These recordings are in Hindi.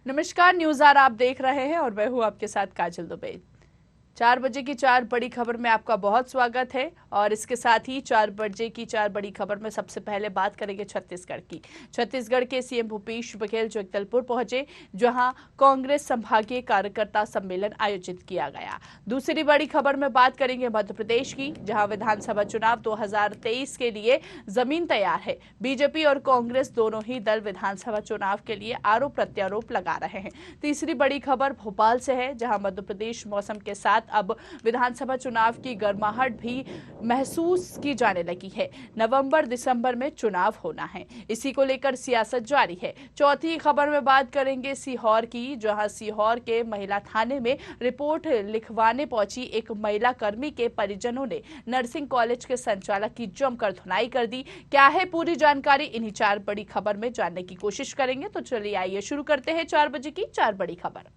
नमस्कार, न्यूज़ आर आप देख रहे हैं और मैं हूं आपके साथ काजल दुबे। 4 बजे की 4 बड़ी खबर में आपका बहुत स्वागत है और इसके साथ ही 4 बजे की 4 बड़ी खबर में सबसे पहले बात करेंगे छत्तीसगढ़ की। छत्तीसगढ़ के सीएम भूपेश बघेल जगदलपुर पहुंचे, जहां कांग्रेस संभागीय कार्यकर्ता सम्मेलन आयोजित किया गया। दूसरी बड़ी खबर में बात करेंगे मध्य प्रदेश की, जहां विधानसभा चुनाव 2023 के लिए जमीन तैयार है। बीजेपी और कांग्रेस दोनों ही दल विधानसभा चुनाव के लिए आरोप प्रत्यारोप लगा रहे हैं। तीसरी बड़ी खबर भोपाल से है, जहां मध्य प्रदेश मौसम के साथ अब विधानसभा चुनाव की गर्माहट भी महसूस की जाने लगी है। नवंबर दिसंबर में चुनाव होना है, इसी को लेकर सियासत जारी है। चौथी खबर में बात करेंगे सीहोर की, जहां सीहोर के महिला थाने में रिपोर्ट लिखवाने पहुंची एक महिला कर्मी के परिजनों ने नर्सिंग कॉलेज के संचालक की जमकर धुनाई कर दी। क्या है पूरी जानकारी, इन्हीं 4 बड़ी खबर में जानने की कोशिश करेंगे। तो चलिए आइए शुरू करते हैं 4 बजे की 4 बड़ी खबर।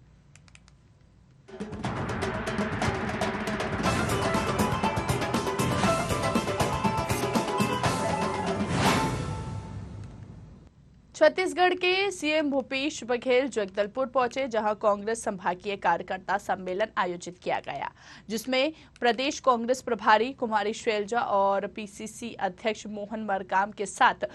छत्तीसगढ़ के सीएम भूपेश बघेल जगदलपुर पहुंचे, जहां कांग्रेस संभागीय कार्यकर्ता सम्मेलन आयोजित किया गया, जिसमें प्रदेश कांग्रेस प्रभारी कुमारी शैलजा और पीसीसी अध्यक्ष मोहन मरकाम के साथ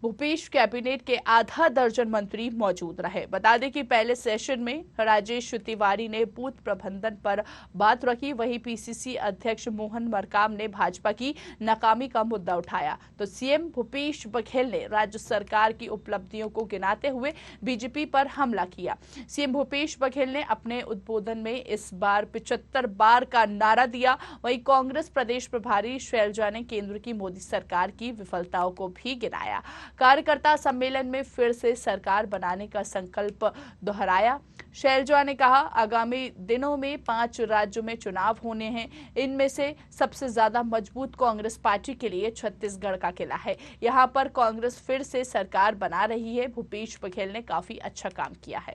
भूपेश कैबिनेट के आधा दर्जन मंत्री मौजूद रहे। बता दें कि पहले सेशन में राजेश तिवारी ने बूथ प्रबंधन पर बात रखी, वहीं पीसीसी अध्यक्ष मोहन मरकाम ने भाजपा की नाकामी का मुद्दा उठाया। तो सीएम भूपेश बघेल ने राज्य सरकार की उपलब्धियों को गिनाते हुए बीजेपी पर हमला किया। सीएम भूपेश बघेल ने अपने उद्बोधन में इस बार 75 बार का नारा दिया। वहीं कांग्रेस प्रदेश प्रभारी शैलजा ने केंद्र की मोदी सरकार की विफलताओं को भी गिनाया। कार्यकर्ता सम्मेलन में फिर से सरकार बनाने का संकल्प दोहराया। शैलजा ने कहा, आगामी दिनों में 5 राज्यों में चुनाव होने हैं। इनमें से सबसे ज्यादा मजबूत कांग्रेस पार्टी के लिए छत्तीसगढ़ का किला है। यहां पर कांग्रेस फिर से सरकार बना रही है। भूपेश बघेल ने काफी अच्छा काम किया है।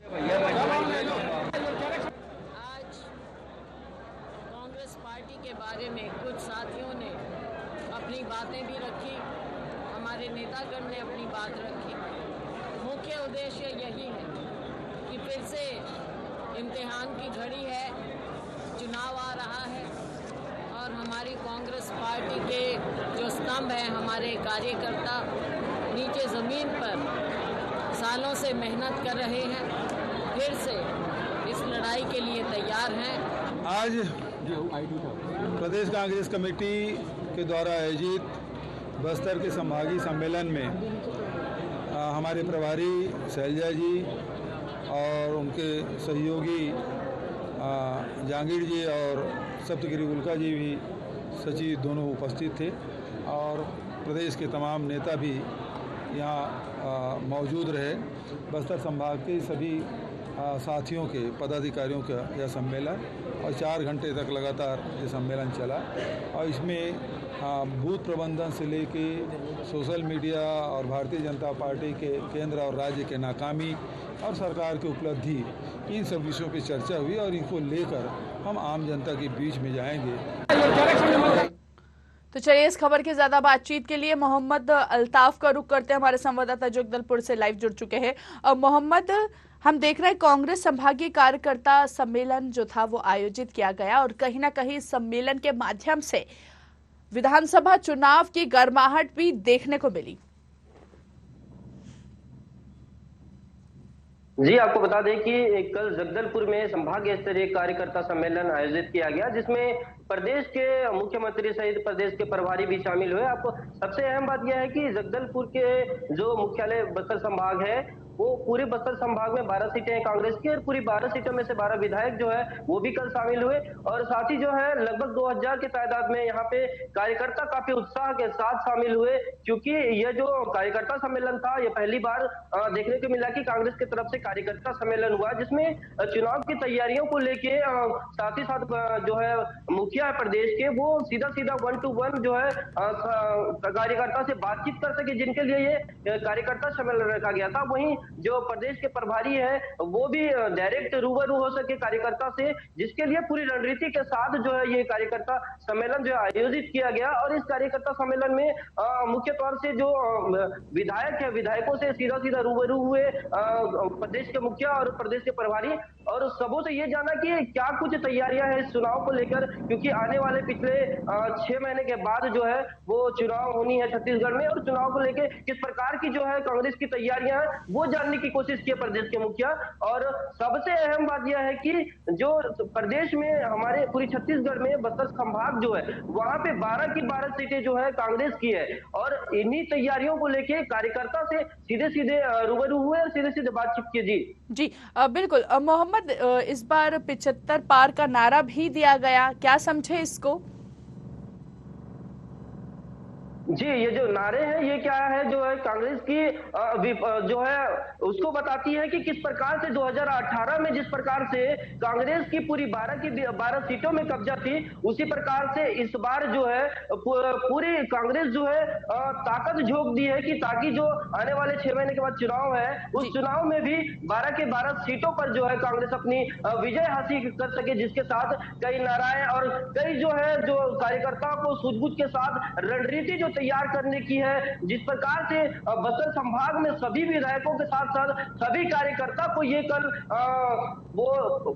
आज कांग्रेस पार्टी के बारे में कुछ साथियों ने अपनी बातें भी रखी, हमारे नेतागण ने अपनी बात रखी। मुख्य उद्देश्य यही है कि फिर से इम्तिहान की घड़ी है, चुनाव आ रहा है और हमारी कांग्रेस पार्टी के जो स्तंभ हैं, हमारे कार्यकर्ता नीचे ज़मीन पर सालों से मेहनत कर रहे हैं, फिर से इस लड़ाई के लिए तैयार हैं। आज प्रदेश कांग्रेस कमेटी के द्वारा आयोजित बस्तर के संभागीय सम्मेलन में हमारे प्रभारी शैलजा जी और उनके सहयोगी जहांगीर जी और सप्तगिरी उल्का जी भी सचिव दोनों उपस्थित थे और प्रदेश के तमाम नेता भी यहाँ मौजूद रहे। बस्तर संभाग के सभी साथियों के पदाधिकारियों का यह सम्मेलन और 4 घंटे तक लगातार ये सम्मेलन चला और इसमें बूथ प्रबंधन से लेके सोशल मीडिया और भारतीय जनता पार्टी के केंद्र और राज्य के नाकामी और सरकार की उपलब्धि, इन सब विषयों पर चर्चा हुई और इनको लेकर हम आम जनता के बीच में जाएंगे। तो चलिए इस खबर की ज्यादा बातचीत के लिए मोहम्मद अल्ताफ का रुख करते हैं। हमारे संवाददाता जगदलपुर से लाइव जुड़ चुके हैं। और मोहम्मद, हम देख रहे हैं कांग्रेस संभागीय कार्यकर्ता सम्मेलन जो था वो आयोजित किया गया और कहीं ना कहीं सम्मेलन के माध्यम से विधानसभा चुनाव की गर्माहट भी देखने को मिली। जी, आपको बता दें कि कल जगदलपुर में संभागीय स्तरीय कार्यकर्ता सम्मेलन आयोजित किया गया, जिसमें प्रदेश के मुख्यमंत्री सहित प्रदेश के प्रभारी भी शामिल हुए। आपको सबसे अहम बात यह है कि जगदलपुर के जो मुख्यालय बस्तर संभाग है, वो पूरे बस्तर संभाग में 12 सीटें हैं कांग्रेस की और पूरी 12 सीटों में से 12 विधायक जो है वो भी कल शामिल हुए और साथ ही जो है लगभग 2000 की तादाद में यहाँ पे कार्यकर्ता काफी उत्साह के साथ शामिल हुए, क्योंकि ये जो कार्यकर्ता सम्मेलन था ये पहली बार देखने को मिला कि कांग्रेस की तरफ से कार्यकर्ता सम्मेलन हुआ, जिसमें चुनाव की तैयारियों को लेके साथ ही साथ जो है मुखिया प्रदेश के वो सीधा 1 to 1 जो है कार्यकर्ता से बातचीत कर सके, जिनके लिए ये कार्यकर्ता सम्मेलन रखा गया था। वहीं जो प्रदेश के प्रभारी है वो भी डायरेक्ट रूबरू हो सके कार्यकर्ता से, जिसके लिए पूरी रणनीति के साथ जो है ये कार्यकर्ता सम्मेलन जो आयोजित किया गया। और इस कार्यकर्ता सम्मेलन में मुख्य तौर से जो विधायक है, विधायकों से सीधा सीधा रूबरू हुए प्रदेश के मुखिया और प्रदेश के प्रभारी, और सबों से ये जाना कि क्या कुछ तैयारियां हैं इस चुनाव को लेकर, क्योंकि आने वाले पिछले 6 महीने के बाद जो है वो चुनाव होनी है छत्तीसगढ़ में, और चुनाव को लेकर किस प्रकार की जो है कांग्रेस की तैयारियां हैं वो जानने की कोशिश की है प्रदेश के मुखिया। और सबसे अहम बात यह है कि जो प्रदेश में हमारे पूरी छत्तीसगढ़ में बस्तर संभाग जो है वहां पे 12 की 12 सीटें जो है कांग्रेस की है, और इन्हीं तैयारियों को लेके कार्यकर्ता से सीधे सीधे रूबरू हुए और सीधे सीधे बातचीत की। जी बिल्कुल मोहम्मद, इस बार 75 पार का नारा भी दिया गया, क्या समझे इसको? जी, ये जो नारे हैं ये क्या है, जो है कांग्रेस की जो है उसको बताती है कि किस प्रकार से 2018 में जिस प्रकार से कांग्रेस की पूरी 12 की 12 सीटों में कब्जा थी, उसी प्रकार से इस बार जो है पूरी कांग्रेस जो है ताकत झोंक दी है कि ताकि जो आने वाले 6 महीने के बाद चुनाव है उस चुनाव में भी 12 के 12 सीटों पर जो है कांग्रेस अपनी विजय हासिल कर सके, जिसके साथ कई नाराएं और कई जो है जो कार्यकर्ताओं को सूझबूझ के साथ रणनीति जो तैयार करने की है, जिस प्रकार से बस्तर संभाग में सभी विधायकों के साथ साथ सभी कार्यकर्ता को ये कल वो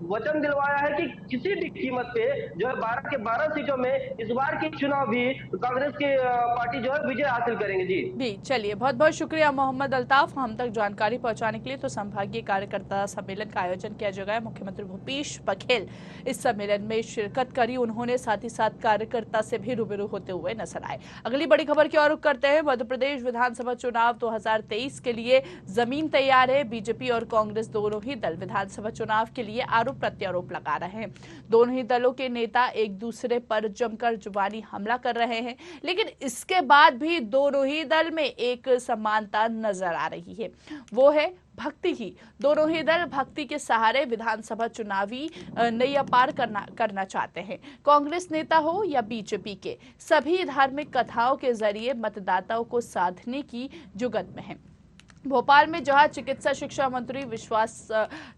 वचन दिलवाया है कि किसी भी कीमत पे जो है 12 के 12 सीटों में इस बार के चुनाव भी कांग्रेस की पार्टी जो है विजय हासिल करेंगे। जी चलिए, बहुत बहुत शुक्रिया मोहम्मद अल्ताफ हम तक जानकारी पहुंचाने के लिए। तो संभागीय कार्यकर्ता सम्मेलन का आयोजन किया जाएगा, मुख्यमंत्री भूपेश बघेल इस सम्मेलन में शिरकत करी, उन्होंने साथ ही साथ कार्यकर्ता से भी रूबरू होते हुए नजर आए। अगली बड़ी खबर की ओर रुख करते हैं। मध्य प्रदेश विधानसभा चुनाव 2023 के लिए जमीन तैयार है। बीजेपी और कांग्रेस दोनों ही दल विधानसभा चुनाव के लिए आरोप प्रत्यारोप लगा रहे हैं। दोनों ही दलों के नेता एक दूसरे पर जमकर जुबानी हमला कर रहे हैं, लेकिन इसके बाद भी दोनों ही दल में एक समानता नजर आ रही है, वो है भक्ति की। दोनों ही दल भक्ति के सहारे विधानसभा चुनावी नैया पार करना चाहते हैं। कांग्रेस नेता हो या बीजेपी के, सभी धार्मिक कथाओं के जरिए मतदाताओं को साधने की जुगत में हैं। भोपाल में जहां चिकित्सा शिक्षा मंत्री विश्वास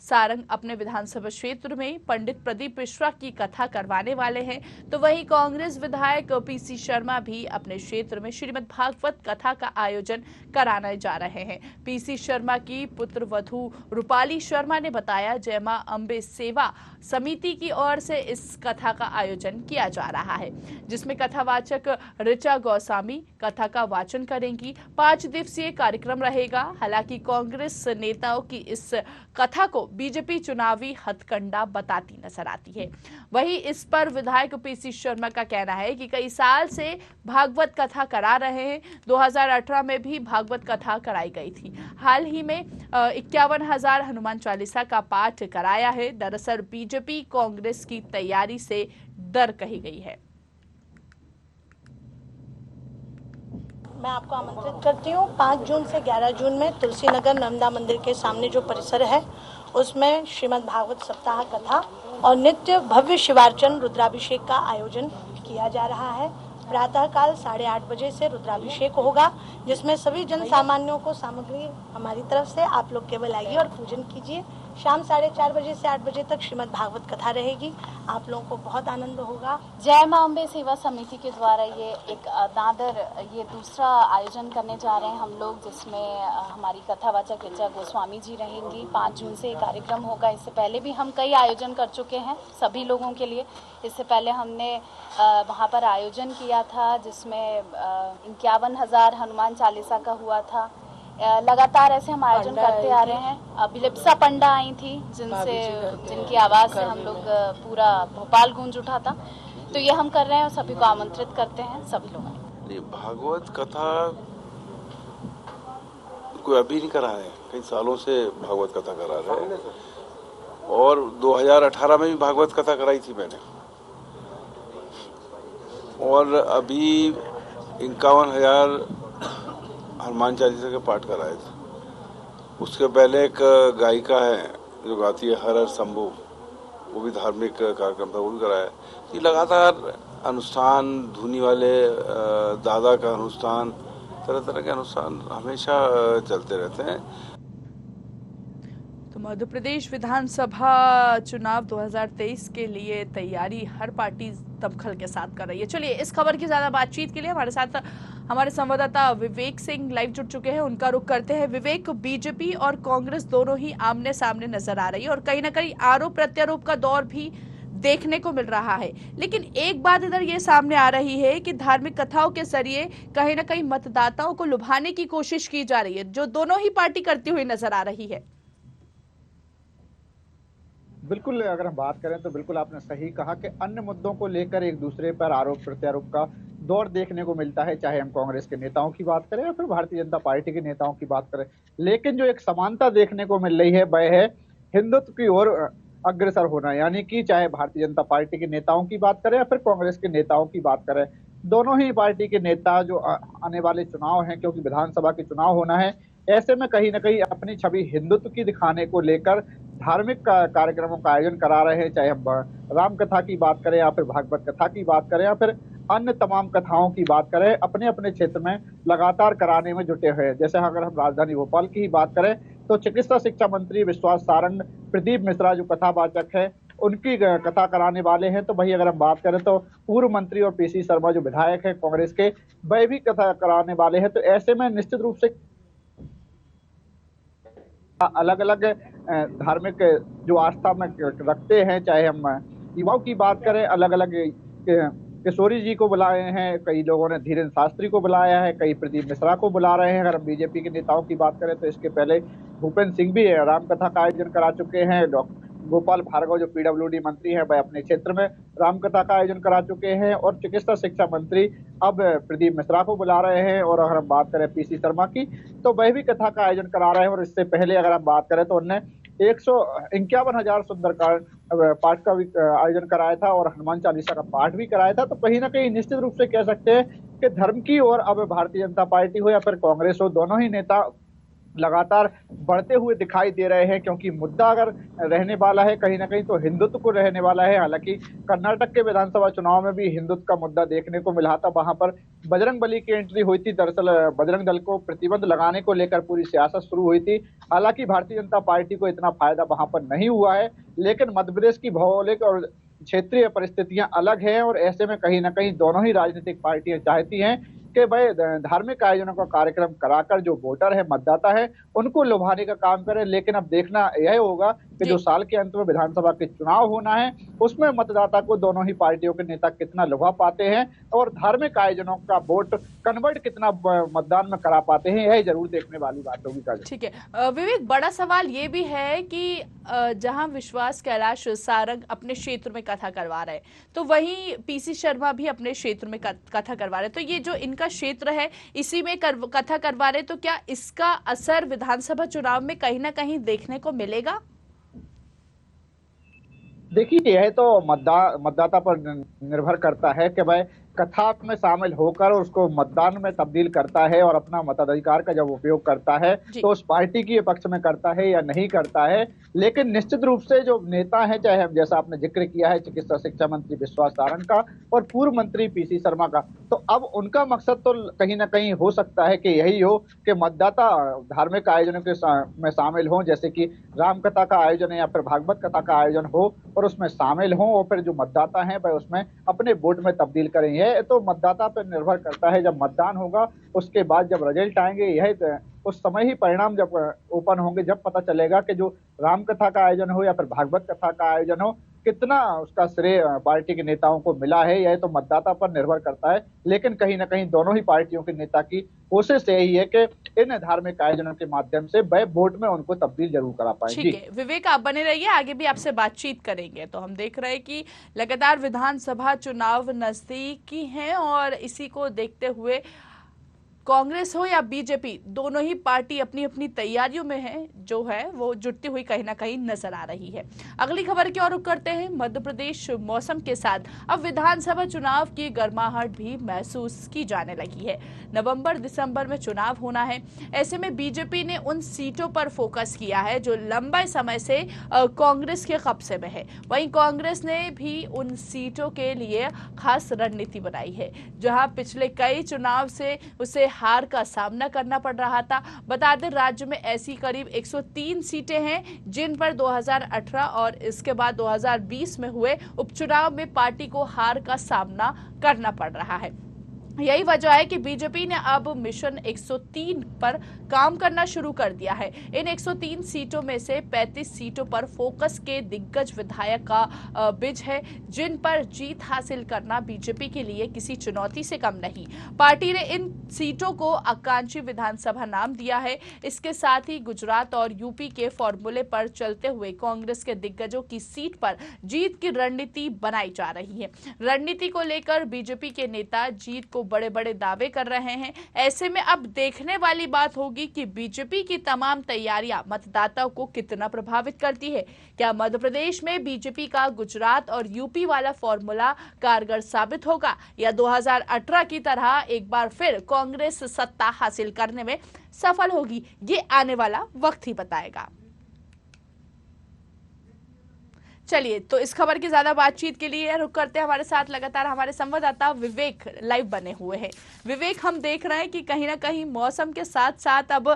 सारंग अपने विधानसभा क्षेत्र में पंडित प्रदीप मिश्रा की कथा करवाने वाले हैं, तो वहीं कांग्रेस विधायक पीसी शर्मा भी अपने क्षेत्र में श्रीमद् भागवत कथा का आयोजन कराने जा रहे हैं। पीसी शर्मा की पुत्र वधू रूपाली शर्मा ने बताया, जय मां अम्बे सेवा समिति की ओर से इस कथा का आयोजन किया जा रहा है, जिसमें कथावाचक ऋचा गोस्वामी कथा का वाचन करेंगी। 5 दिवसीय कार्यक्रम रहेगा। हालांकि कांग्रेस नेताओं की इस कथा को बीजेपी चुनावी हथकंडा बताती नजर आती है। वहीं इस पर विधायक पीसी शर्मा का कहना है कि कई साल से भागवत कथा करा रहे हैं। 2018 में भी भागवत कथा कराई गई थी। हाल ही में 51,000 हनुमान चालीसा का पाठ कराया है। दरअसल बीजेपी कांग्रेस की तैयारी से डर कही गई है। मैं आपको आमंत्रित करती हूँ 5 जून से 11 जून में तुलसी नगर नर्मदा मंदिर के सामने जो परिसर है उसमें श्रीमद् भागवत सप्ताह कथा और नित्य भव्य शिवार्चन रुद्राभिषेक का आयोजन किया जा रहा है। प्रातःकाल 8:30 बजे से रुद्राभिषेक होगा, जिसमें सभी जन सामान्यों को सामग्री हमारी तरफ से आप लोग केवल आइए और पूजन कीजिए। शाम 4:30 बजे से 8 बजे तक श्रीमद् भागवत कथा रहेगी। आप लोगों को बहुत आनंद होगा। जय मां अम्बे सेवा समिति के द्वारा ये एक दादर ये दूसरा आयोजन करने जा रहे हैं हम लोग, जिसमें हमारी कथावाचक ऋचा गोस्वामी जी रहेंगी। 5 जून से ये कार्यक्रम होगा। इससे पहले भी हम कई आयोजन कर चुके हैं सभी लोगों के लिए। इससे पहले हमने वहाँ पर आयोजन किया था जिसमें 51,000 हनुमान चालीसा का हुआ था। लगातार ऐसे हम आयोजन करते आ रहे हैं। अभी लिप्सा पंडा आई थी जिनकी आवाज़ से हम लोग पूरा भोपाल गूंज उठा था। तो ये हम कर रहे हैं और सभी को आमंत्रित करते हैं सभी लोगों। भागवत कथा कोई अभी नहीं करा है, कई सालों से भागवत कथा करा रहे हैं और 2018 में भी भागवत कथा कराई थी मैंने। और अभी 51,000 हनुमान चालीसा के पाठ कराए थे। उसके पहले एक गायिका है जो गाती है हर हर शंभू, वो भी धार्मिक कार्यक्रम था, वो भी कराया। ये लगातार अनुष्ठान, धुनी वाले दादा का अनुष्ठान, तरह तरह के अनुष्ठान हमेशा चलते रहते हैं। मध्य प्रदेश विधानसभा चुनाव 2023 के लिए तैयारी हर पार्टी दमखल के साथ कर रही है। चलिए इस खबर की ज्यादा बातचीत के लिए हमारे साथ हमारे संवाददाता विवेक सिंह लाइव जुड़ चुके हैं, उनका रुख करते हैं। विवेक, बीजेपी और कांग्रेस दोनों ही आमने सामने नजर आ रही है और कहीं ना कहीं आरोप प्रत्यारोप का दौर भी देखने को मिल रहा है, लेकिन एक बात इधर ये सामने आ रही है कि धार्मिक कथाओं के जरिए कहीं ना कहीं मतदाताओं को लुभाने की कोशिश की जा रही है, जो दोनों ही पार्टी करती हुई नजर आ रही है। बिल्कुल, अगर हम बात करें तो बिल्कुल आपने सही कहा कि अन्य मुद्दों को लेकर एक दूसरे पर आरोप प्रत्यारोप का दौर देखने को मिलता है, चाहे हम कांग्रेस के नेताओं की बात करें या फिर भारतीय जनता पार्टी के नेताओं की बात करें। लेकिन जो एक समानता देखने को मिल रही है वह है हिंदुत्व की ओर अग्रसर होना, यानी कि चाहे भारतीय जनता पार्टी के नेताओं की बात करें या फिर कांग्रेस के नेताओं की बात करें, दोनों ही पार्टी के नेता जो आने वाले चुनाव हैं, क्योंकि विधानसभा के चुनाव होना है, ऐसे में कहीं ना कहीं अपनी छवि हिंदुत्व की दिखाने को लेकर धार्मिक कार्यक्रमों का आयोजन करा रहे हैं, चाहे हम राम कथा की बात करें या फिर भागवत कथा की बात करें या फिर अन्य तमाम कथाओं की बात करें, अपने अपने क्षेत्र में लगातार कराने में जुटे हुए हैं। जैसे अगर हम राजधानी भोपाल की ही बात करें तो चिकित्सा शिक्षा मंत्री विश्वास सारंग, प्रदीप मिश्रा जो कथावाचक है, उनकी कथा कराने वाले हैं। तो वही अगर हम बात करें तो पूर्व मंत्री और पीसी शर्मा जो विधायक है कांग्रेस के, वह भी कथा कराने वाले हैं। तो ऐसे में निश्चित रूप से अलग अलग धार्मिक जो आस्था में रखते हैं, चाहे हम युवाओं की बात करें, अलग अलग किशोरी जी को बुलाए हैं, कई लोगों ने धीरेन्द्र शास्त्री को बुलाया है, कई प्रदीप मिश्रा को बुला रहे हैं। अगर हम बीजेपी के नेताओं की बात करें तो इसके पहले भूपेंद्र सिंह भी रामकथा का आयोजन करा चुके हैं। गोपाल भार्गव जो पीडब्ल्यूडी मंत्री हैं, वह अपने क्षेत्र में रामकथा का आयोजन करा चुके हैं और चिकित्सा शिक्षा मंत्री अब प्रदीप मिश्रा को बुला रहे हैं। और अगर हम बात करें पीसी शर्मा की, तो वह भी कथा का आयोजन करा रहे हैं। और इससे पहले अगर हम बात करें तो उन्होंने 151,000 सुंदरकांड पाठ का भी आयोजन कराया था और हनुमान चालीसा का पाठ भी कराया था। तो कहीं ना कहीं निश्चित रूप से कह सकते हैं कि धर्म की ओर अब भारतीय जनता पार्टी हो या फिर कांग्रेस हो, दोनों ही नेता लगातार बढ़ते हुए दिखाई दे रहे हैं, क्योंकि मुद्दा अगर रहने वाला है कहीं ना कहीं तो हिंदुत्व को रहने वाला है। हालांकि कर्नाटक के विधानसभा चुनाव में भी हिंदुत्व का मुद्दा देखने को मिला था, वहां पर बजरंग बली की एंट्री हुई थी। दरअसल बजरंग दल को प्रतिबंध लगाने को लेकर पूरी सियासत शुरू हुई थी। हालांकि भारतीय जनता पार्टी को इतना फायदा वहां पर नहीं हुआ है, लेकिन मध्य प्रदेश की भौगोलिक और क्षेत्रीय परिस्थितियां अलग हैं और ऐसे में कहीं ना कहीं दोनों ही राजनीतिक पार्टियां चाहती हैं कि भाई धार्मिक आयोजनों का कार्यक्रम कराकर जो वोटर है, मतदाता है, उनको लुभाने का काम करें। लेकिन अब देखना यह होगा कि जो साल के अंत में विधानसभा के चुनाव होना है, उसमें मतदाता को दोनों ही पार्टियों के नेता कितना लुभा पाते हैं और धार्मिक आयोजनों का वोट कन्वर्ट कितना मतदान में करा पाते हैं, यह जरूर देखने वाली बात होगी। ठीक है विवेक, बड़ा सवाल ये भी है कि जहां विश्वास कैलाश सारंग अपने क्षेत्र में कथा करवा रहे हैं, तो वहीं पीसी शर्मा भी अपने क्षेत्र में कथा करवा रहे हैं। तो ये जो इनका क्षेत्र है इसी में कथा करवा रहे, तो क्या इसका असर विधानसभा चुनाव में कहीं ना कहीं देखने को मिलेगा? देखिए, यह तो मतदाता पर निर्भर करता है कि भाई कथा में शामिल होकर उसको मतदान में तब्दील करता है और अपना मताधिकार का जब उपयोग करता है तो उस पार्टी के पक्ष में करता है या नहीं करता है। लेकिन निश्चित रूप से जो नेता है, चाहे हम जैसा आपने जिक्र किया है चिकित्सा शिक्षा मंत्री विश्वास सारंग का और पूर्व मंत्री पीसी शर्मा का, तो अब उनका मकसद तो कहीं ना कहीं हो सकता है कि यही हो कि मतदाता धार्मिक आयोजनों के में शामिल हों, जैसे कि रामकथा का आयोजन या फिर भागवत कथा का आयोजन हो और उसमें शामिल हों और फिर जो मतदाता हैं वह उसमें अपने वोट में तब्दील करें। यह तो मतदाता पर निर्भर करता है। जब मतदान होगा उसके बाद जब रिजल्ट आएंगे, यह उस समय ही परिणाम जब ओपन होंगे, जब पता चलेगा कि जो रामकथा का आयोजन हो या फिर भागवत कथा का आयोजन हो, कितना उसका श्रेय पार्टी के नेताओं को मिला है। यह तो मतदाता पर निर्भर करता है। लेकिन कहीं ना कहीं दोनों ही पार्टियों के नेता की कोशिश यही है कि इन धार्मिक आयोजनों के माध्यम से वह वोट में उनको तब्दील जरूर करा पाए। ठीक है विवेक, आप बने रहिए, आगे भी आपसे बातचीत करेंगे। तो हम देख रहे हैं कि लगातार विधानसभा चुनाव नजदीकी हैं और इसी को देखते हुए कांग्रेस हो या बीजेपी, दोनों ही पार्टी अपनी अपनी तैयारियों में है, जो है वो जुटती हुई कहीं ना कहीं नजर आ रही है। अगली खबर की ओर रुख करते हैं। मध्य प्रदेश मौसम के साथ अब विधानसभा चुनाव की गर्माहट भी महसूस की जाने लगी है। नवंबर दिसंबर में चुनाव होना है, ऐसे में बीजेपी ने उन सीटों पर फोकस किया है जो लंबे समय से कांग्रेस के कब्जे में है। वहीं कांग्रेस ने भी उन सीटों के लिए खास रणनीति बनाई है, जहां पिछले कई चुनाव से उसे हार का सामना करना पड़ रहा था। बता दें राज्य में ऐसी करीब 103 सीटें हैं जिन पर 2018 और इसके बाद 2020 में हुए उपचुनाव में पार्टी को हार का सामना करना पड़ रहा है। यही वजह है कि बीजेपी ने अब मिशन 103 पर काम करना शुरू कर दिया है। इन 103 सीटों में से 35 सीटों पर फोकस के दिग्गज विधायक का बिज है, जिन पर जीत हासिल करना बीजेपी के लिए किसी चुनौती से कम नहीं। पार्टी ने इन सीटों को आकांक्षी विधानसभा नाम दिया है। इसके साथ ही गुजरात और यूपी के फॉर्मूले पर चलते हुए कांग्रेस के दिग्गजों की सीट पर जीत की रणनीति बनाई जा रही है। रणनीति को लेकर बीजेपी के नेता जीत को बड़े बड़े दावे कर रहे हैं। ऐसे में अब देखने वाली बात होगी कि बीजेपी की तमाम तैयारियां मतदाताओं को कितना प्रभावित करती है। क्या मध्य प्रदेश में बीजेपी का गुजरात और यूपी वाला फॉर्मूला कारगर साबित होगा या 2018 की तरह एक बार फिर कांग्रेस सत्ता हासिल करने में सफल होगी? ये आने वाला वक्त ही बताएगा। चलिए, तो इस खबर की ज्यादा बातचीत के लिए रुक करते हैं। हमारे साथ लगातार हमारे संवाददाता विवेक लाइव बने हुए हैं। विवेक, हम देख रहे हैं कि कहीं ना कहीं मौसम के साथ साथ अब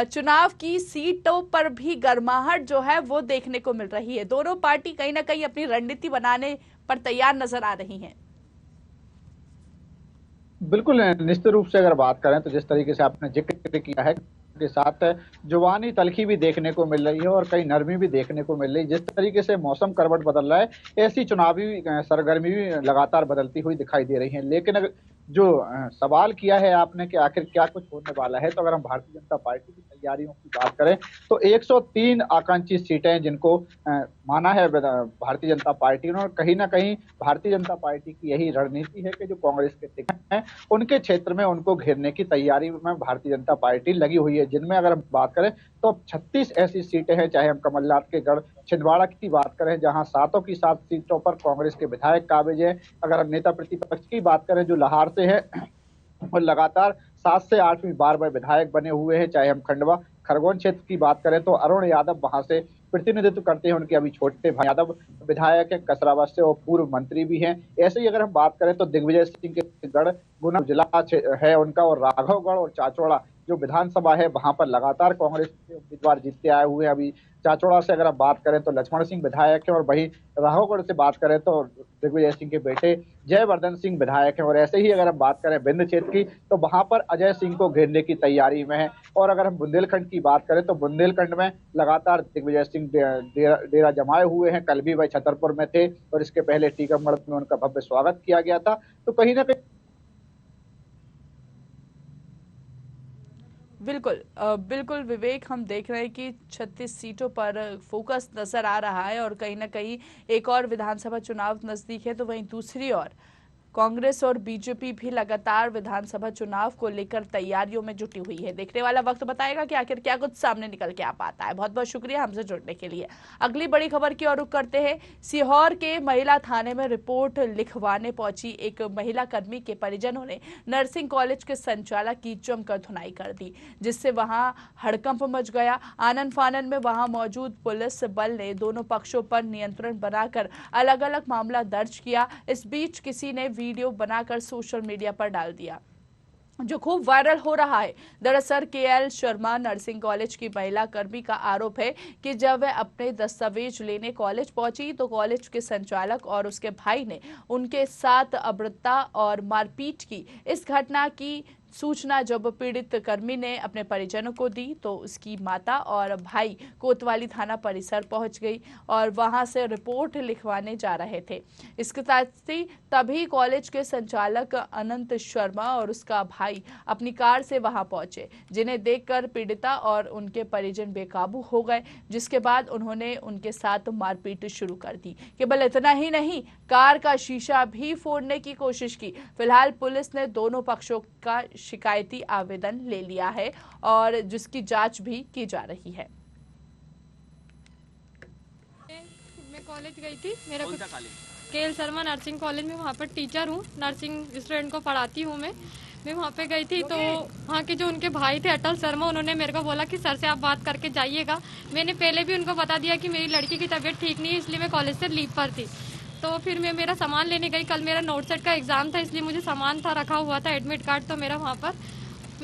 चुनाव की सीटों पर भी गर्माहट जो है वो देखने को मिल रही है। दोनों पार्टी कहीं ना कहीं अपनी रणनीति बनाने पर तैयार नजर आ रही हैं। बिल्कुल, निश्चित रूप से अगर बात करें तो जिस तरीके से आपने जिक्र किया है के साथ जुबानी तलखी भी देखने को मिल रही है और कई नरमी भी देखने को मिल रही है। जिस तरीके से मौसम करवट बदल रहा है, ऐसी चुनावी सरगर्मी भी लगातार बदलती हुई दिखाई दे रही है। लेकिन अगर जो सवाल किया है आपने कि आखिर क्या कुछ होने वाला है, तो अगर हम भारतीय जनता पार्टी की तैयारियों की बात करें तो 103 आकांक्षी सीटें जिनको माना है भारतीय जनता पार्टी ने, और कहीं ना कहीं भारतीय जनता पार्टी की यही रणनीति है कि जो कांग्रेस के टिकट हैं उनके क्षेत्र में उनको घेरने की तैयारी में भारतीय जनता पार्टी लगी हुई है। जिनमें अगर हम बात करें तो 36 ऐसी सीटें हैं, चाहे हम कमलनाथ के गढ़ छिंदवाड़ा की बात करें जहां 7 की 7 सीटों पर कांग्रेस के विधायक काबिज हैं। अगर हम नेता प्रतिपक्ष की बात करें जो लाहौर से है और लगातार 7 से 8वीं बार विधायक बने हुए हैं, चाहे हम खंडवा खरगोन क्षेत्र की बात करें तो अरुण यादव वहां से प्रतिनिधित्व करते हैं, उनके अभी छोटे भाई यादव विधायक है कसराबाद से और पूर्व मंत्री भी हैं। ऐसे ही अगर हम बात करें तो दिग्विजय सिंह के गढ़ गुना जिला है उनका, और राघवगढ़ और चाचौड़ा जो विधानसभा है वहां पर लगातार कांग्रेस के उम्मीदवार जीतते आए हुए हैं। अभी चाचौड़ा से अगर आप बात करें तो लक्ष्मण सिंह विधायक है, और वहीं राघवगढ़ से बात करें तो दिग्विजय सिंह के बेटे जयवर्धन सिंह विधायक हैं। और ऐसे ही अगर हम बात करें बिंद क्षेत्र की तो वहां पर अजय सिंह को घेरने की तैयारी में है। और अगर हम बुंदेलखंड की बात करें तो बुंदेलखंड में लगातार दिग्विजय सिंह डेरा जमाए हुए हैं। कल भी वह छतरपुर में थे और इसके पहले टीकमगढ़ में उनका भव्य स्वागत किया गया था। तो कहीं ना कहीं बिल्कुल विवेक, हम देख रहे हैं कि 36 सीटों पर फोकस नजर आ रहा है और कहीं ना कहीं एक और विधानसभा चुनाव नजदीक है, तो वहीं दूसरी ओर कांग्रेस और बीजेपी भी लगातार विधानसभा चुनाव को लेकर तैयारियों में जुटी हुई है। देखने वाला वक्त बताएगा कि आखिर क्या कुछ सामने निकल के आ पाता है। बहुत बहुत शुक्रिया हमसे जुड़ने के लिए। अगली बड़ी खबर की ओर रुख करते हैं। सीहोर के महिला थाने में रिपोर्ट लिखवाने पहुंची एक महिला कर्मी के परिजनों ने नर्सिंग कॉलेज के संचालक की जमकर धुनाई कर दी, जिससे वहां हड़कंप मच गया। आनन फानन में वहां मौजूद पुलिस बल ने दोनों पक्षों पर नियंत्रण बनाकर अलग अलग मामला दर्ज किया। इस बीच किसी ने वीडियो बनाकर सोशल मीडिया पर डाल दिया जो खूब वायरल हो रहा है। दरअसल केएल शर्मा नर्सिंग कॉलेज की महिला कर्मी का आरोप है कि जब वह अपने दस्तावेज लेने कॉलेज पहुंची तो कॉलेज के संचालक और उसके भाई ने उनके साथ अभद्रता और मारपीट की। इस घटना की सूचना जब पीड़ित कर्मी ने अपने परिजनों को दी तो उसकी माता और भाई कोतवाली थाना परिसर पहुंच गई और वहां से रिपोर्ट लिखवाने जा रहे थे। इसके साथ ही तभी कॉलेज के संचालक अनंत शर्मा और उसका भाई अपनी कार से वहां पहुंचे, जिन्हें देखकर पीड़िता और उनके परिजन बेकाबू हो गए, जिसके बाद उन्होंने उनके साथ मारपीट शुरू कर दी। केवल इतना ही नहीं, कार का शीशा भी फोड़ने की कोशिश की। फिलहाल पुलिस ने दोनों पक्षों का शिकायती आवेदन ले लिया है और जिसकी जांच भी की जा रही है। मैं कॉलेज गई थी, मेरा कौन सा college? KL Sharma nursing college में, वहाँ पर टीचर हूँ, नर्सिंग स्टूडेंट को पढ़ाती हूँ मैं वहाँ पे गई थी तो वहाँ के जो उनके भाई थे अटल शर्मा, उन्होंने मेरे को बोला कि सर से आप बात करके जाइएगा। मैंने पहले भी उनको बता दिया कि मेरी लड़की की तबीयत ठीक नहीं है, इसलिए मैं कॉलेज से लीव पर थी। तो फिर मैं मेरा सामान लेने गई। कल मेरा नोट सेट का एग्जाम था, इसलिए मुझे सामान था रखा हुआ था, एडमिट कार्ड तो मेरा वहाँ पर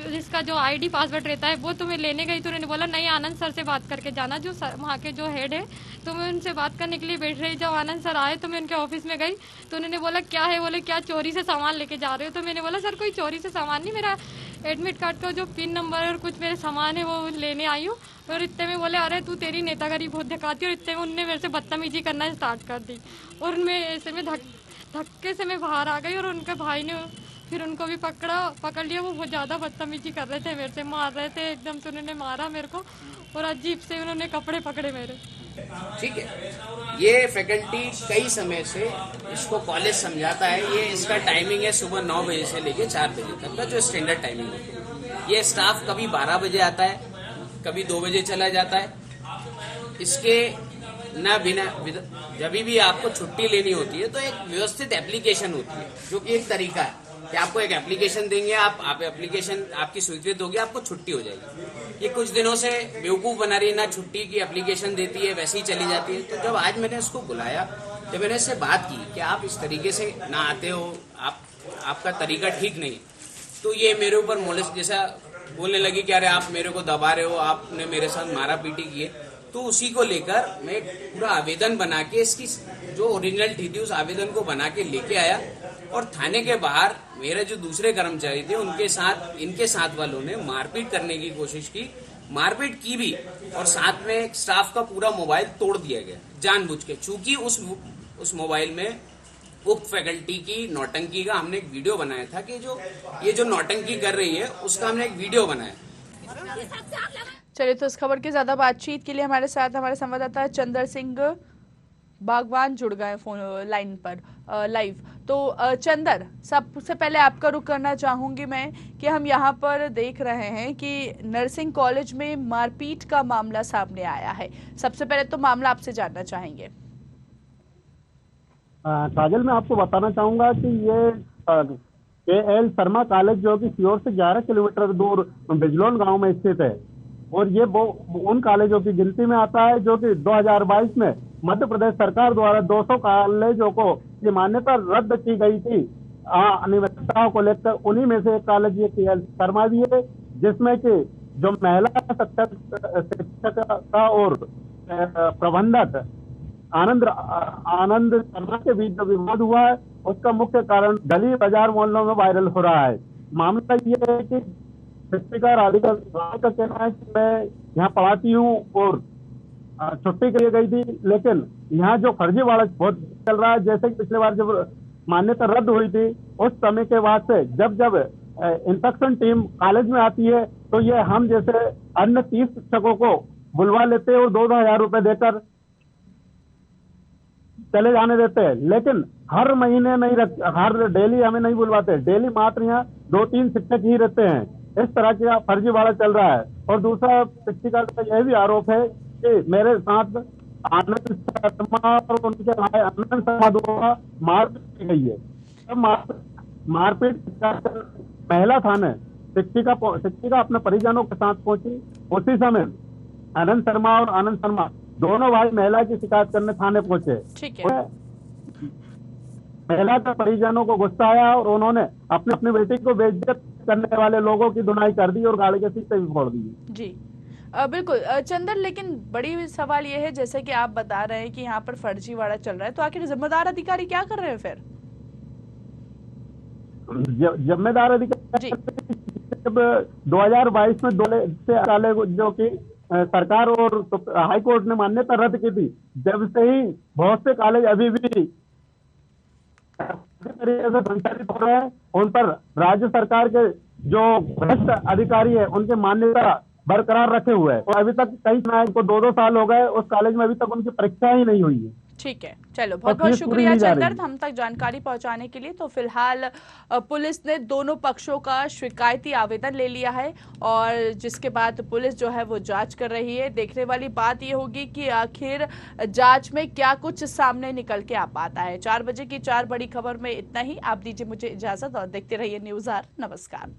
जिसका जो आईडी पासवर्ड रहता है वो तुम्हें लेने गई तो उन्होंने बोला नहीं आनंद सर से बात करके जाना, जो वहाँ के जो हेड है। तो मैं उनसे बात करने के लिए बैठ रही, जब आनंद सर आए तो मैं उनके ऑफिस में गई तो उन्होंने बोला क्या है, बोले क्या चोरी से सामान लेके जा रहे हो। तो मैंने बोला सर कोई चोरी से सामान नहीं, मेरा एडमिट कार्ड का जो पिन नंबर और कुछ मेरे सामान है वो लेने आई हूँ। और इतने में बोले अरे तू तेरी नेतागिरी बहुत दिखाती है, और इतने में उनने मेरे से बदतमीजी करना स्टार्ट कर दी। और उनमें ऐसे में धक्के से मैं बाहर आ गई और उनके भाई ने फिर उनको भी पकड़ लिया। वो बहुत ज़्यादा बदतमीजी कर रहे थे, मेरे से मार रहे थे, एकदम से उन्होंने मारा मेरे को और अजीब से उन्होंने कपड़े पकड़े मेरे। ठीक है, ये फैकल्टी कई समय से इसको कॉलेज समझाता है, ये इसका टाइमिंग है सुबह 9 बजे से लेके 4 बजे तक का जो स्टैंडर्ड टाइमिंग है। ये स्टाफ कभी 12 बजे आता है, कभी 2 बजे चला जाता है। इसके ना बिना जब भी आपको छुट्टी लेनी होती है तो एक व्यवस्थित एप्लीकेशन होती है, जो कि एक तरीका है कि आपको एक एप्लीकेशन देंगे, आप एप्लीकेशन आपकी स्वीकृत होगी, आपको छुट्टी हो जाएगी। ये कुछ दिनों से बेवकूफ बना रही है, ना छुट्टी की एप्लीकेशन देती है, वैसे ही चली जाती है। तो जब आज मैंने उसको बुलाया, जब मैंने इससे बात की कि आप इस तरीके से ना आते हो, आपका तरीका ठीक नहीं है, तो ये मेरे ऊपर मोलेस्ट जैसा बोलने लगी कि अरे आप मेरे को दबा रहे हो, आपने मेरे साथ मारा पीटी की है। तो उसी को लेकर मैं पूरा आवेदन बना के, इसकी जो ओरिजिनल थी उस आवेदन को बना के लेके आया और थाने के बाहर मेरे जो दूसरे कर्मचारी थे इनके साथ वालों ने मारपीट करने की कोशिश की, मारपीट की भी, और साथ में स्टाफ का पूरा मोबाइल तोड़ दिया गया जानबूझ के। चूंकि उस मोबाइल में उक्त फैकल्टी की नौटंकी का हमने एक वीडियो बनाया था कि ये जो नौटंकी कर रही है उसका हमने एक वीडियो बनाया। चलिए, तो इस खबर की ज्यादा बातचीत के लिए हमारे साथ हमारे संवाददाता चंदर सिंह बागवान जुड़ गए फोन लाइन पर लाइव। तो चंदर, सबसे पहले आपका रुख करना चाहूंगी मैं कि हम यहाँ पर देख रहे हैं कि नर्सिंग कॉलेज में मारपीट का मामला सामने आया है। सबसे पहले तो मामला आपसे जानना चाहेंगे। काजल, मैं आपको बताना चाहूंगा कि ये KL शर्मा कॉलेज जो कि सीहोर से 11 किलोमीटर दूर बिजलौन गांव में स्थित है, और ये उन कॉलेजों की गिनती में आता है जो कि 2022 में मध्य प्रदेश सरकार द्वारा 200 कॉलेजों को ये मान्यता रद्द की गई थी अनियमितताओं को लेकर। उन्हीं में से एक कॉलेज ये KL शर्मा भी है, जिसमें कि जो महिला शिक्षक का और प्रबंधक आनंद शर्मा के बीच जो विवाद हुआ है उसका मुख्य कारण गली बाजार मोहल्लों में वायरल हो रहा है। मामला ये है कि शिक्षिका राधिका का कहना है कि मैं यहाँ पढ़ाती हूँ और छुट्टी के लिए गई थी, लेकिन यहाँ जो फर्जीवाड़ा बहुत चल रहा है। जैसे कि पिछले बार जब मान्यता रद्द हुई थी उस समय के बाद से जब इंस्पेक्शन टीम कॉलेज में आती है तो ये हम जैसे अन्य 30 शिक्षकों को बुलवा लेते हैं और 2,000 रुपए देकर चले जाने देते हैं, लेकिन हर महीने हर डेली हमें नहीं बुलवाते। डेली मात्र यहाँ 2-3 शिक्षक ही रहते हैं। इस तरह का फर्जीवाड़ा चल रहा है। और दूसरा, शिक्षिका का यह भी आरोप है कि मेरे साथ आनंद शर्मा और उनके भाई आनंद शर्मा द्वारा मारपीट की गई है। मारपीट महिला थाने शिक्षिका अपने परिजनों के साथ पहुंची। उसी समय आनंद शर्मा और आनंद शर्मा दोनों भाई महिला की शिकायत करने थाने पहुंचे। ठीक है। महिला के परिजनों को गुस्सा आया और उन्होंने अपनी बेटी को बेइज्जत करने वाले लोगों की धुनाई कर दी और गाड़ी के शीशे भी फोड़ दिए। जी बिल्कुल चंदर, लेकिन बड़ी सवाल ये है जैसे कि आप बता रहे हैं कि यहाँ पर फर्जीवाड़ा चल रहा है, तो आखिर जिम्मेदार अधिकारी क्या कर रहे हैं फिर? जिम्मेदार अधिकारी 2022 में 2 से जो कि सरकार और हाई कोर्ट ने मान्यता रद्द की थी, जब से ही बहुत से कॉलेज अभी भी तरीके से संचालित हो रहे हैं। उन पर राज्य सरकार के जो भ्रष्ट अधिकारी है उनके मान्यता बरकरार रखे हुए हैं, और अभी तक कई को 2-2 साल हो गए, उस कॉलेज में अभी तक उनकी परीक्षा ही नहीं हुई है। ठीक है, चलो बहुत बहुत शुक्रिया चंदर हम तक जानकारी पहुंचाने के लिए। तो फिलहाल पुलिस ने दोनों पक्षों का शिकायती आवेदन ले लिया है और जिसके बाद पुलिस जो है वो जांच कर रही है। देखने वाली बात ये होगी कि आखिर जांच में क्या कुछ सामने निकल के आ पाता है। 4 बजे की 4 बड़ी खबर में इतना ही। आप दीजिए मुझे इजाजत और देखते रहिए न्यूज़ आर। नमस्कार।